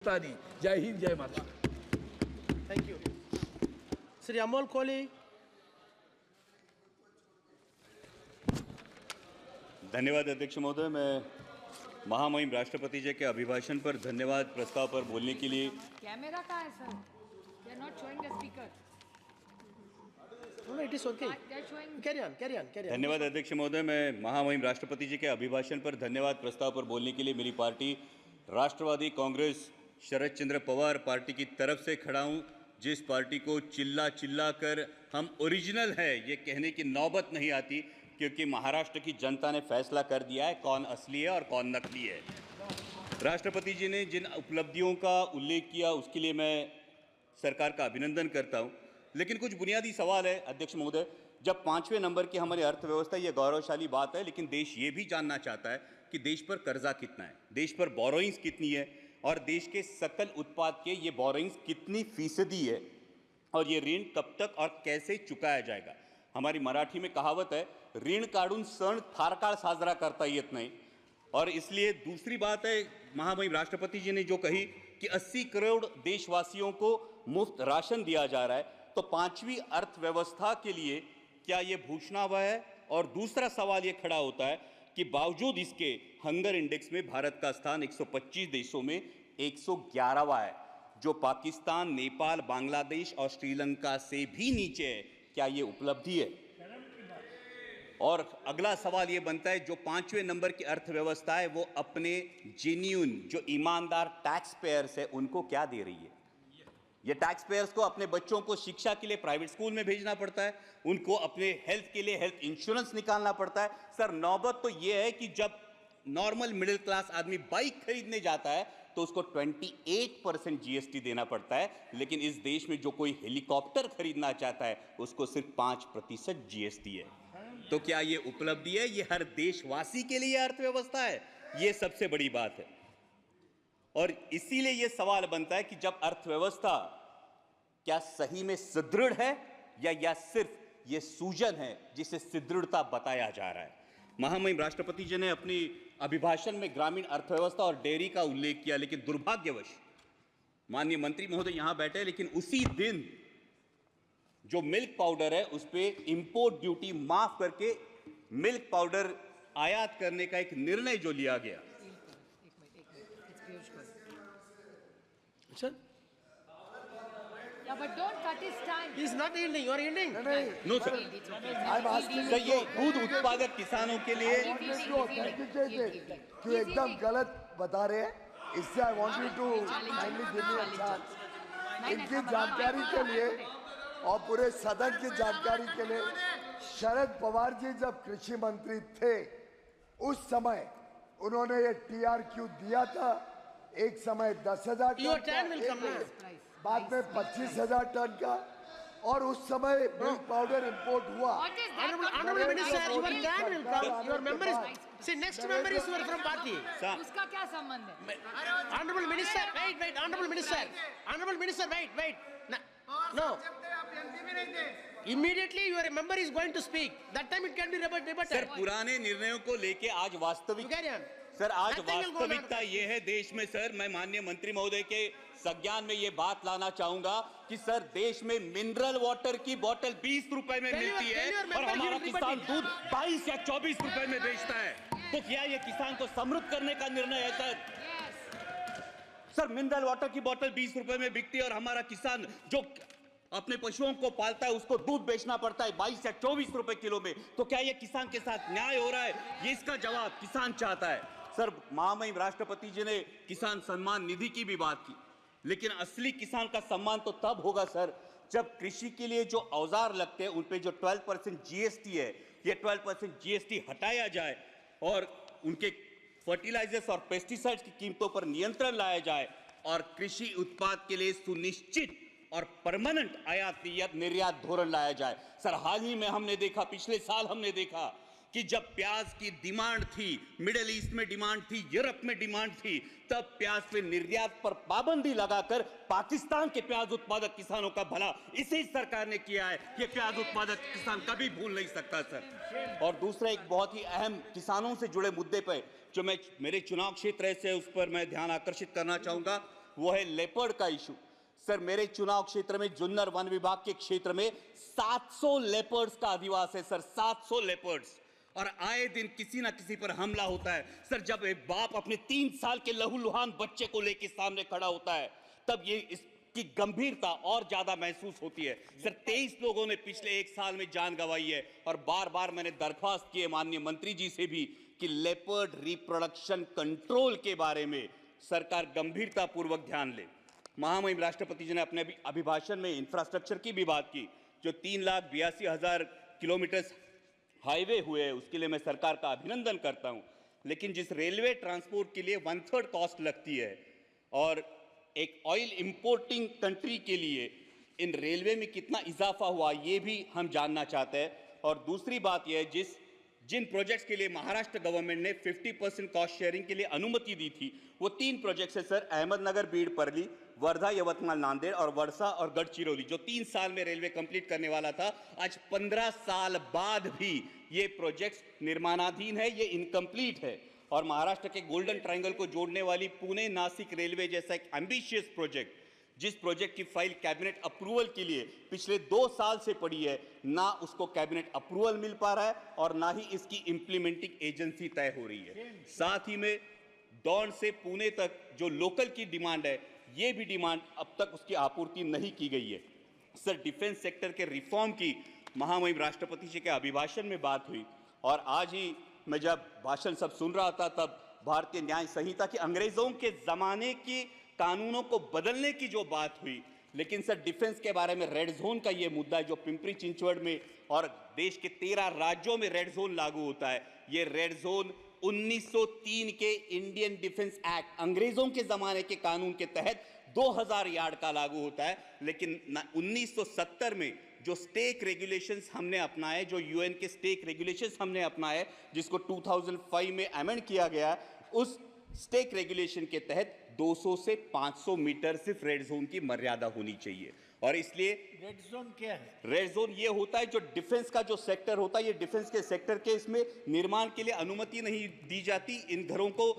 हिंदुस्तानी। जय हिंद, जय माता। Thank you. श्री अमोल कोहली। धन्यवाद अध्यक्ष महोदय। मैं महामहिम राष्ट्रपति जी के अभिभाषण पर धन्यवाद प्रस्ताव पर बोलने के लिए। कैमरा कहाँ है sir? They are not showing the speaker. No, it is okay. They are showing. Carry on, carry on, carry on. धन्यवाद अध्यक्ष महोदय। मैं महामहिम राष्ट्रपति जी के अभिभाषण पर धन्यवाद प्रस्ताव पर बोलने के लिए मेरी पार्टी राष्ट्रवादी कांग्रेस शरद चंद्र पवार पार्टी की तरफ से खड़ा हूं, जिस पार्टी को चिल्ला चिल्ला कर हम ओरिजिनल है ये कहने की नौबत नहीं आती, क्योंकि महाराष्ट्र की जनता ने फैसला कर दिया है कौन असली है और कौन नकली है। राष्ट्रपति जी ने जिन उपलब्धियों का उल्लेख किया उसके लिए मैं सरकार का अभिनंदन करता हूं, लेकिन कुछ बुनियादी सवाल है अध्यक्ष महोदय। जब 5वें नंबर की हमारी अर्थव्यवस्था, ये गौरवशाली बात है, लेकिन देश ये भी जानना चाहता है कि देश पर कर्जा कितना है, देश पर बोरोइंग्स कितनी है और देश के सकल उत्पाद के ये बोरोइंग्स कितनी फीसदी है और ये ऋण कब तक और कैसे चुकाया जाएगा। हमारी मराठी में कहावत है, ऋण काढून सण फार काळ साजरा करता येत नाही। और इसलिए दूसरी बात है, महामहिम राष्ट्रपति जी ने जो कही कि 80 करोड़ देशवासियों को मुफ्त राशन दिया जा रहा है, तो 5वीं अर्थव्यवस्था के लिए क्या ये भूषणावह है? और दूसरा सवाल ये खड़ा होता है कि बावजूद इसके हंगर इंडेक्स में भारत का स्थान 125 देशों में 111वां है, जो पाकिस्तान, नेपाल, बांग्लादेश और श्रीलंका से भी नीचे है। क्या ये उपलब्धि है? और अगला सवाल ये बनता है, जो 5वें नंबर की अर्थव्यवस्था है वो अपने जेन्युइन जो ईमानदार टैक्स पेयर्स है उनको क्या दे रही है? ये टैक्स पेयर्स को अपने बच्चों को शिक्षा के लिए प्राइवेट स्कूल में भेजना पड़ता है, उनको अपने हेल्थ के लिए हेल्थ इंश्योरेंस निकालना पड़ता है। सर, नौबत तो ये है कि जब नॉर्मल मिडिल क्लास आदमी बाइक खरीदने जाता है तो उसको 28% जीएसटी देना पड़ता है, लेकिन इस देश में जो कोई हेलीकॉप्टर खरीदना चाहता है उसको सिर्फ 5% जीएसटी है। तो क्या ये उपलब्धि है? ये हर देशवासी के लिए अर्थव्यवस्था है? ये सबसे बड़ी बात है। और इसीलिए यह सवाल बनता है कि जब अर्थव्यवस्था क्या सही में सुदृढ़ है या सिर्फ यह सूजन है जिसे सुदृढ़ता बताया जा रहा है। महामहिम राष्ट्रपति जी ने अपनी अभिभाषण में ग्रामीण अर्थव्यवस्था और डेयरी का उल्लेख किया, लेकिन दुर्भाग्यवश माननीय मंत्री महोदय यहां बैठे, लेकिन उसी दिन जो मिल्क पाउडर है उस पर इंपोर्ट ड्यूटी माफ करके मिल्क पाउडर आयात करने का एक निर्णय जो लिया गया। Sir? Yeah, but don't cut his time. He is not yielding. You are yielding. No sir, I'm asking sir ये दूध उत्पादक किसानों के लिए कि एकदम गलत बता रहे हैं, इससे I want you to kindly give me a chance. इनकी जानकारी के लिए और पूरे सदन की जानकारी के लिए, शरद पवार जी जब कृषि मंत्री थे उस समय उन्होंने ये टीआरक्यू दिया था। एक समय 10,000 टन का, बाद में 25,000 टन का, और उस समय मिल्क पाउडर इंपोर्ट हुआ। Honorable Minister, your TAN will come. Your member is, see, next member is from party. उसका क्या संबंध है? Honorable Minister, wait, Honorable Minister, wait. No. Immediately your member is going to speak. That time it can be debated. Sir, पुराने निर्णयों को लेके आज वास्तविक, Carry on. सर आज वास्तविकता ये है देश में। सर, मैं माननीय मंत्री महोदय के संज्ञान में ये बात लाना चाहूंगा कि सर, देश में मिनरल वाटर की बोतल 20 रुपए में मिलती है और हमारा किसान दूध 22 या 24 रुपए में बेचता है। तो क्या ये किसान को समृद्ध करने का निर्णय है? सर, मिनरल वाटर की बोतल 20 रुपए में बिकती है और हमारा किसान जो अपने पशुओं को पालता है उसको दूध बेचना पड़ता है 22 या 24 रुपए किलो में। तो क्या ये किसान के साथ न्याय हो रहा है? ये इसका जवाब किसान चाहता है। सर, महामहिम राष्ट्रपति जी ने किसान सम्मान निधि की भी बात की, लेकिन असली किसान का सम्मान तो तब होगा सर जब कृषि के लिए जो औजार लगते हैं उन पे जो 12% जीएसटी है, ये 12% जीएसटी हटाया जाए और उनके फर्टिलाइजर्स और पेस्टिसाइड्स की कीमतों पर नियंत्रण लाया जाए और कृषि उत्पाद के लिए सुनिश्चित और परमानेंट आयात निर्यात धोरण लाया जाए। सर, हाल ही में हमने देखा, पिछले साल हमने देखा कि जब प्याज की डिमांड थी, मिडिल ईस्ट में डिमांड थी, यूरोप में डिमांड थी, तब प्याज पे निर्यात पर पाबंदी लगाकर पाकिस्तान के प्याज उत्पादक किसानों का भला इसी सरकार ने किया है। ये प्याज उत्पादक किसान कभी भूल नहीं सकता सर। और दूसरा एक बहुत ही अहम किसानों से जुड़े मुद्दे पर जो मेरे चुनाव क्षेत्र से उस पर मैं ध्यान आकर्षित करना चाहूंगा, वो है लेपर्ड का इशू। सर, मेरे चुनाव क्षेत्र में जुन्नर वन विभाग के क्षेत्र में 700 लेपर्ड्स का अधिवास है सर, 700 लेपर्ड्स, और आए दिन किसी ना किसी पर हमला होता है। सर, जब एक बाप अपने 3 साल के लहूलुहान बच्चे को लेकर सामने खड़ा होता है, तब ये इसकी गंभीरता और ज्यादा महसूस होती है। सर, 23 लोगों ने पिछले 1 साल में जान गंवाई है, और बार बार मैंने दरख्वास्त की है माननीय मंत्री जी से भी कि लेपर्ड रिप्रोडक्शन कंट्रोल के बारे में सरकार गंभीरता पूर्वक ध्यान ले। महामहिम राष्ट्रपति जी ने अपने अभिभाषण में इंफ्रास्ट्रक्चर की भी बात की। जो 3,82,000 किलोमीटर हाईवे हुए हैं, उसके लिए मैं सरकार का अभिनंदन करता हूं। लेकिन जिस रेलवे ट्रांसपोर्ट के लिए 1/3 कॉस्ट लगती है, और एक ऑयल इंपोर्टिंग कंट्री के लिए इन रेलवे में कितना इजाफा हुआ, ये भी हम जानना चाहते हैं। और दूसरी बात यह है, जिन प्रोजेक्ट्स के लिए महाराष्ट्र गवर्नमेंट ने 50% कॉस्ट शेयरिंग के लिए अनुमति दी थी, वो 3 प्रोजेक्ट्स है सर, अहमदनगर बीड परली, वर्धा यवतमाल नांदेड़, और वर्षा और गढ़चिरौली, जो 3 साल में रेलवे कंप्लीट करने वाला था। आज 15 साल बाद भी ये प्रोजेक्ट्स निर्माणाधीन है, ये इनकम्प्लीट है। और महाराष्ट्र के गोल्डन ट्रायंगल को जोड़ने वाली पुणे नासिक रेलवे जैसा एक एम्बिशियस प्रोजेक्ट, जिस प्रोजेक्ट की फाइल कैबिनेट अप्रूवल के लिए पिछले 2 साल से पड़ी है, ना उसको कैबिनेट अप्रूवल मिल पा रहा है और ना ही इसकी इंप्लीमेंटिंग एजेंसी तय हो रही है। साथ ही में दौंड से पुणे तक जो लोकल की डिमांड है, ये भी डिमांड अब तक उसकी आपूर्ति नहीं की गई है। सर, डिफेंस सेक्टर के रिफॉर्म की महामहिम राष्ट्रपति जी के अभिभाषण में बात हुई, और आज ही मैं जब भाषण सब सुन रहा था, तब भारतीय न्याय संहिता की अंग्रेजों के जमाने की कानूनों को बदलने की जो बात हुई, लेकिन सर डिफेंस के बारे में रेड जोन का ये मुद्दा है, जो पिंपरी चिंचवड़ में और देश के 13 राज्यों में रेड जोन लागू होता है। ये रेड जोन 1903 के इंडियन डिफेंस एक्ट, अंग्रेजों के जमाने के कानून के तहत 2000 यार्ड का लागू होता है। लेकिन 1970 में जो स्टेक रेगुलेशंस हमने अपनाए, जो यूएन के स्टेक रेगुलेशंस हमने अपनाए, जिसको 2005 में अमेंड किया गया, उस स्टेक रेगुलेशन के तहत 200 से 500 मीटर सिर्फ रेड जोन की मर्यादा होनी चाहिए। और इसलिए रेड जोन क्या है? रेड जोन ये होता है जो डिफेंस का जो सेक्टर होता है, ये डिफेंस के सेक्टर के इसमें निर्माण के लिए अनुमति नहीं दी जाती, इन घरों को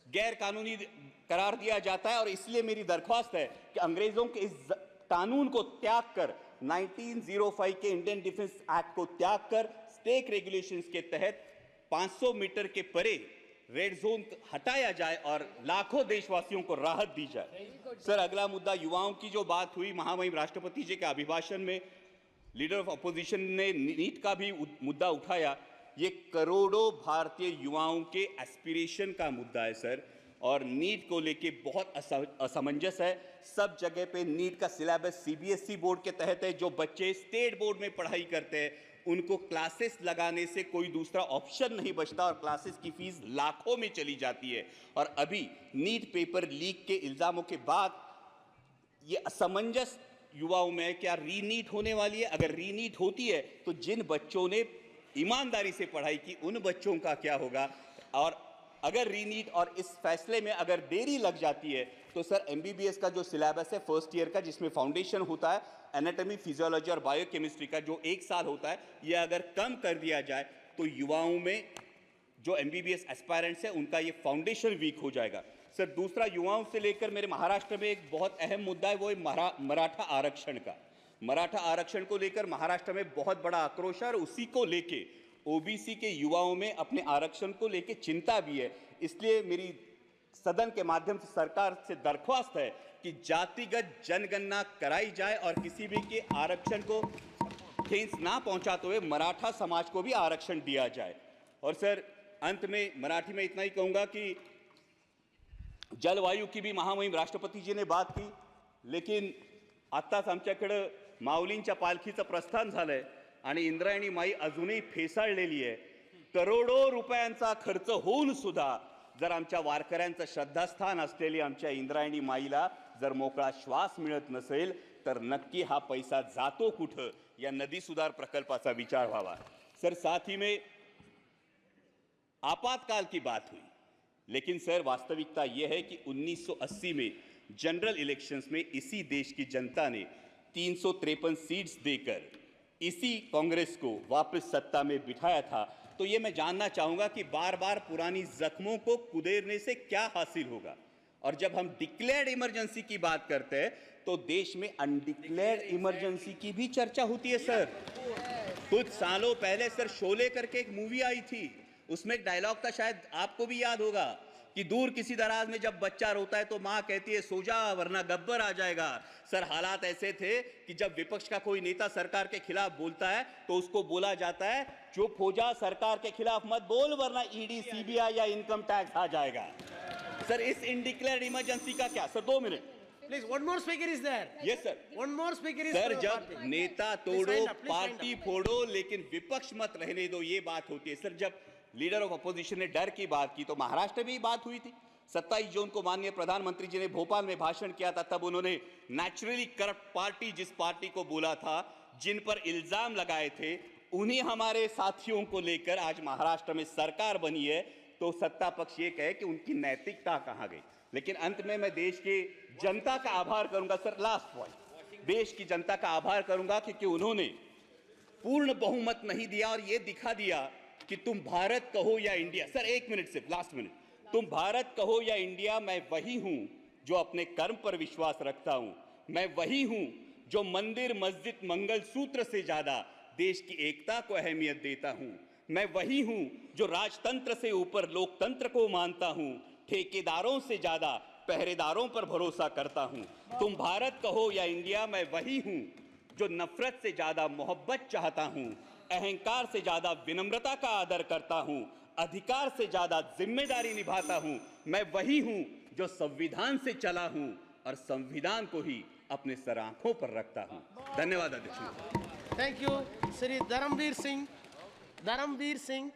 गैर कानूनी करार दिया जाता है। और इसलिए मेरी दरख्वास्त है कि अंग्रेजों के इस कानून को त्याग कर, 1905 के इंडियन डिफेंस एक्ट को त्याग कर, स्टेक रेगुलेशंस के तहत 500 मीटर के परे रेड जोन हटाया जाए और लाखों देशवासियों को राहत दी जाए। सर, अगला मुद्दा युवाओं की जो बात हुई महामहिम राष्ट्रपति जी के अभिभाषण में, लीडर ऑफ अपोजिशन ने नीट का भी मुद्दा उठाया। ये करोड़ों भारतीय युवाओं के एस्पिरेशन का मुद्दा है सर, और नीट को लेके बहुत असमंजस है। सब जगह पे नीट का सिलेबस सीबीएसई बोर्ड के तहत है। जो बच्चे स्टेट बोर्ड में पढ़ाई करते हैं, उनको क्लासेस लगाने से कोई दूसरा ऑप्शन नहीं बचता, और क्लासेस की फीस लाखों में चली जाती है। और अभी नीट पेपर लीक के इल्जामों के बाद ये असमंजस युवाओं में, क्या रीनीट होने वाली है? अगर रीनीट होती है तो जिन बच्चों ने ईमानदारी से पढ़ाई की, उन बच्चों का क्या होगा? और अगर रीनीट और इस फैसले में अगर देरी लग जाती है, तो सर एमबीबीएस का जो सिलेबस है फर्स्ट ईयर का, जिसमें फाउंडेशन होता है एनाटॉमी, फिजियोलॉजी और बायोकेमिस्ट्री का, जो 1 साल होता है, ये अगर कम कर दिया जाए तो युवाओं में जो एमबीबीएस एस्पायरेंट्स है, उनका ये फाउंडेशन वीक हो जाएगा। सर, दूसरा युवाओं से लेकर मेरे महाराष्ट्र में एक बहुत अहम मुद्दा है, वो है मराठा आरक्षण का। मराठा आरक्षण को लेकर महाराष्ट्र में बहुत बड़ा आक्रोश है, और उसी को लेके ओबीसी के युवाओं में अपने आरक्षण को लेकर चिंता भी है। इसलिए मेरी सदन के माध्यम से सरकार से दरख्वास्त है कि जातिगत जनगणना कराई जाए, और किसी भी के आरक्षण को ठेस ना पहुंचाते हुए मराठा समाज को भी आरक्षण दिया जाए। और सर, अंत में मराठी में इतना ही कहूंगा कि जलवायु की भी महामहिम राष्ट्रपति जी ने बात की, लेकिन आत्ताच आमच्याकडे माऊलींच्या पालखीचं प्रस्थान झालंय, आणि इंद्रायणी माई अजूनही फेसाळलेली आहे। करोडो रुपयांचा खर्च होऊन सुद्धा जर आमच्या वारकऱ्यांचं श्रद्धास्थान असलेली आमच्या इंद्रायणी माईला जर मोकळा श्वास मिळत नसेल, तर नक्की हा पैसा जातो कुठं, या नदी सुधार प्रकल्पाचा विचार व्हावा। सर, साथ ही में आपातकाल की बात हुई, लेकिन सर वास्तविकता यह है कि 1980 में जनरल इलेक्शंस में इसी देश की जनता ने 353 सीट्स देकर इसी कांग्रेस को वापस सत्ता में बिठाया था। तो ये मैं जानना चाहूंगा कि बार बार पुरानी जख्मों को कुदेरने से क्या हासिल होगा, और जब हम डिक्लेयर्ड इमरजेंसी की बात करते हैं तो देश में अनडिक्लेयर्ड इमरजेंसी की भी चर्चा होती है सर। कुछ सालों पहले सर शोले करके एक मूवी आई थी, उसमें एक डायलॉग था, शायद आपको भी याद होगा, कि दूर किसी दराज में जब बच्चा रोता है तो मां कहती है सो जा वरना गब्बर आ जाएगा। सर हालात ऐसे थे कि जब विपक्ष का कोई नेता सरकार के खिलाफ बोलता है तो उसको बोला जाता है चुप हो जा, सरकार के खिलाफ मत बोल वरना ईडी सीबीआई या इनकम टैक्स आ जाएगा। सर इस इनडिक्लेयर्ड इमरजेंसी का क्या? Sir 2 minute Please, one more speaker is there. Yes sir. One more speaker is sir for the जब party. नेता Please तोड़ो stand up, please stand party up. फोड़ो लेकिन विपक्ष मत रहने दो, ये बात होती है। सर जब लीडर ऑफ अपोजिशन ने डर की बात की तो महाराष्ट्र में ही बात हुई थी। 27 जून को माननीय प्रधानमंत्री जी ने भोपाल में भाषण किया था, तब उन्होंने नेचुरली करप्ट पार्टी जिस पार्टी को बोला था, जिन पर इल्जाम लगाए थे, उन्हीं हमारे साथियों को लेकर आज महाराष्ट्र में सरकार बनी है। तो सत्ता पक्ष ये कहे कि उनकी नैतिकता कहां गई। लेकिन अंत में मैं देश की जनता का आभार करूंगा सर, लास्ट पॉइंट, देश की जनता का आभार करूंगा क्योंकि उन्होंने पूर्ण बहुमत नहीं दिया और ये दिखा दिया कि तुम भारत कहो या इंडिया। सर 1 मिनट सिर्फ, लास्ट मिनट, तुम भारत कहो या इंडिया, मैं वही हूं जो अपने कर्म पर विश्वास रखता हूं। मैं वही हूं जो मंदिर मस्जिद मंगल सूत्र से ज्यादा देश की एकता को अहमियत देता हूं। मैं वही हूं जो राजतंत्र से ऊपर लोकतंत्र को मानता हूं, ठेकेदारों से ज्यादा पहरेदारों पर भरोसा करता हूं। तुम भारत कहो या इंडिया, मैं वही हूं जो नफरत से ज्यादा मोहब्बत चाहता हूं, अहंकार से ज्यादा विनम्रता का आदर करता हूं, अधिकार से ज्यादा जिम्मेदारी निभाता हूं। मैं वही हूं जो संविधान से चला हूं और संविधान को ही अपने सर आंखों पर रखता हूं। धन्यवाद अध्यक्ष। Thank you, Shri Dharamveer Singh.